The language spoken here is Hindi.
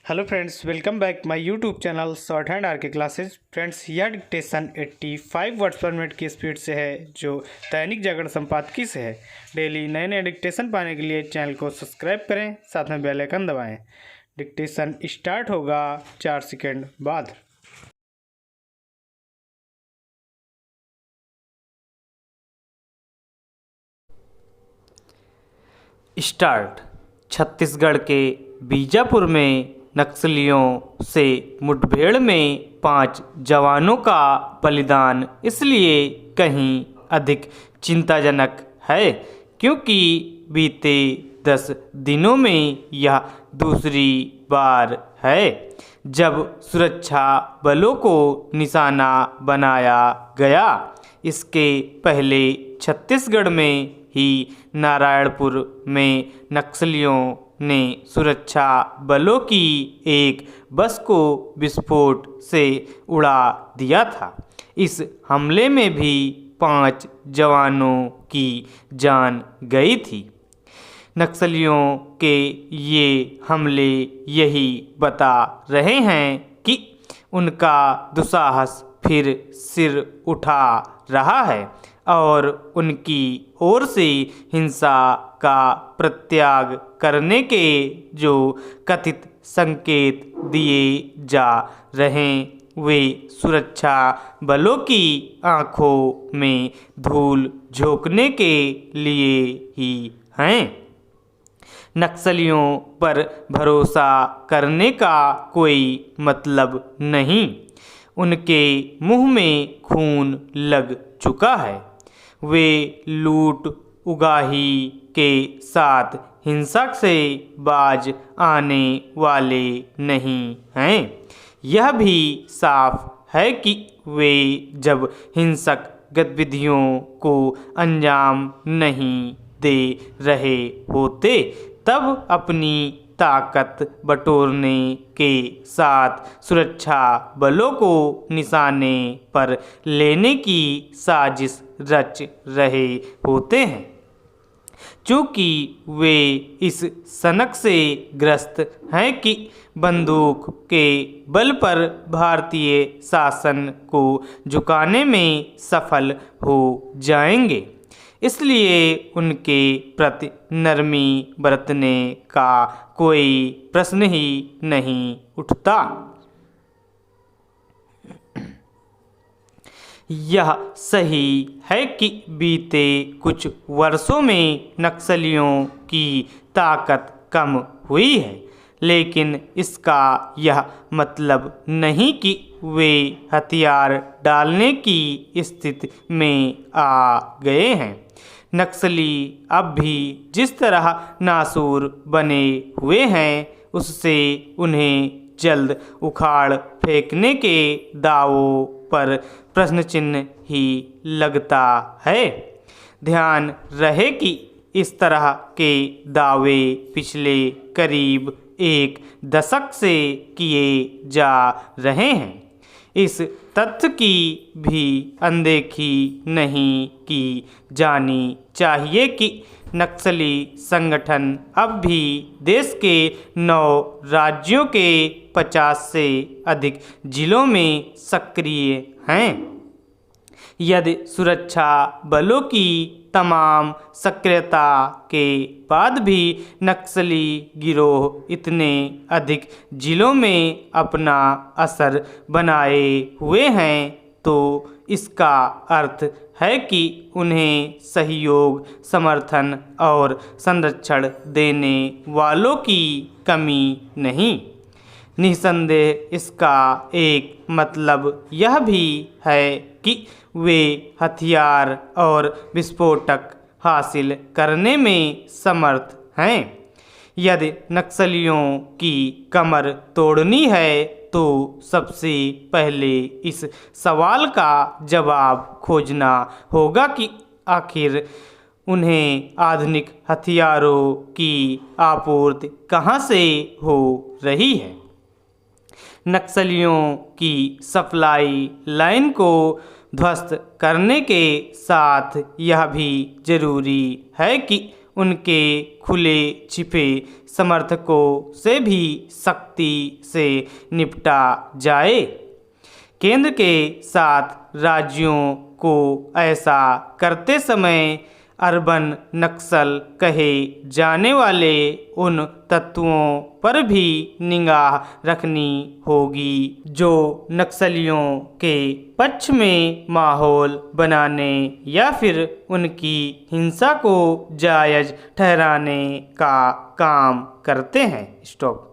Hello friends, welcome back my YouTube channel shorthand R K classes. Friends, यह डिक्टेशन 85 वर्ड्स पर मिनट की स्पीड से है, जो दैनिक जागरण संपादकीय से है। डेली नए नए डिक्टेशन पाने के लिए चैनल को सब्सक्राइब करें, साथ में बेल आइकन दबाएं। डिक्टेशन स्टार्ट होगा 4 सेकंड बाद। स्टार्ट। छत्तीसगढ़ के बीजापुर में नक्सलियों से मुठभेड़ में 5 जवानों का बलिदान इसलिए कहीं अधिक चिंताजनक है क्योंकि बीते 10 दिनों में यह दूसरी बार है जब सुरक्षा बलों को निशाना बनाया गया। इसके पहले छत्तीसगढ़ में ही नारायणपुर में नक्सलियों ने सुरक्षा बलों की एक बस को विस्फोट से उड़ा दिया था। इस हमले में भी 5 जवानों की जान गई थी। नक्सलियों के ये हमले यही बता रहे हैं कि उनका दुस्साहस फिर सिर उठा रहा है और उनकी ओर से हिंसा का प्रत्याग करने के जो कथित संकेत दिए जा रहे वे सुरक्षा बलों की आंखों में धूल झोंकने के लिए ही हैं। नक्सलियों पर भरोसा करने का कोई मतलब नहीं। उनके मुंह में खून लग चुका है। वे लूट उगाही के साथ हिंसा से बाज आने वाले नहीं हैं। यह भी साफ है कि वे जब हिंसक गतिविधियों को अंजाम नहीं दे रहे होते तब अपनी ताकत बटोरने के साथ सुरक्षा बलों को निशाने पर लेने की साजिश रच रहे होते हैं। चूँकि वे इस सनक से ग्रस्त हैं कि बंदूक के बल पर भारतीय शासन को झुकाने में सफल हो जाएंगे, इसलिए उनके प्रति नरमी बरतने का कोई प्रश्न ही नहीं उठता। यह सही है कि बीते कुछ वर्षों में नक्सलियों की ताकत कम हुई है, लेकिन इसका यह मतलब नहीं कि वे हथियार डालने की स्थिति में आ गए हैं। नक्सली अब भी जिस तरह नासूर बने हुए हैं उससे उन्हें जल्द उखाड़ फेंकने के दावों पर प्रश्न चिन्ह ही लगता है। ध्यान रहे कि इस तरह के दावे पिछले करीब 1 दशक से किए जा रहे हैं। इस तथ्य की भी अनदेखी नहीं की जानी चाहिए कि नक्सली संगठन अब भी देश के 9 राज्यों के 50 से अधिक जिलों में सक्रिय हैं। यदि सुरक्षा बलों की तमाम सक्रियता के बाद भी नक्सली गिरोह इतने अधिक जिलों में अपना असर बनाए हुए हैं तो इसका अर्थ है कि उन्हें सहयोग, समर्थन और संरक्षण देने वालों की कमी नहीं। निसंदेह इसका एक मतलब यह भी है कि वे हथियार और विस्फोटक हासिल करने में समर्थ हैं। यदि नक्सलियों की कमर तोड़नी है तो सबसे पहले इस सवाल का जवाब खोजना होगा कि आखिर उन्हें आधुनिक हथियारों की आपूर्ति कहाँ से हो रही है। नक्सलियों की सप्लाई लाइन को ध्वस्त करने के साथ यह भी जरूरी है कि उनके खुले छिपे समर्थकों से भी सख्ती से निपटा जाए। केंद्र के साथ राज्यों को ऐसा करते समय अर्बन नक्सल कहे जाने वाले उन तत्वों पर भी निगाह रखनी होगी जो नक्सलियों के पक्ष में माहौल बनाने या फिर उनकी हिंसा को जायज़ ठहराने का काम करते हैं। स्टॉप।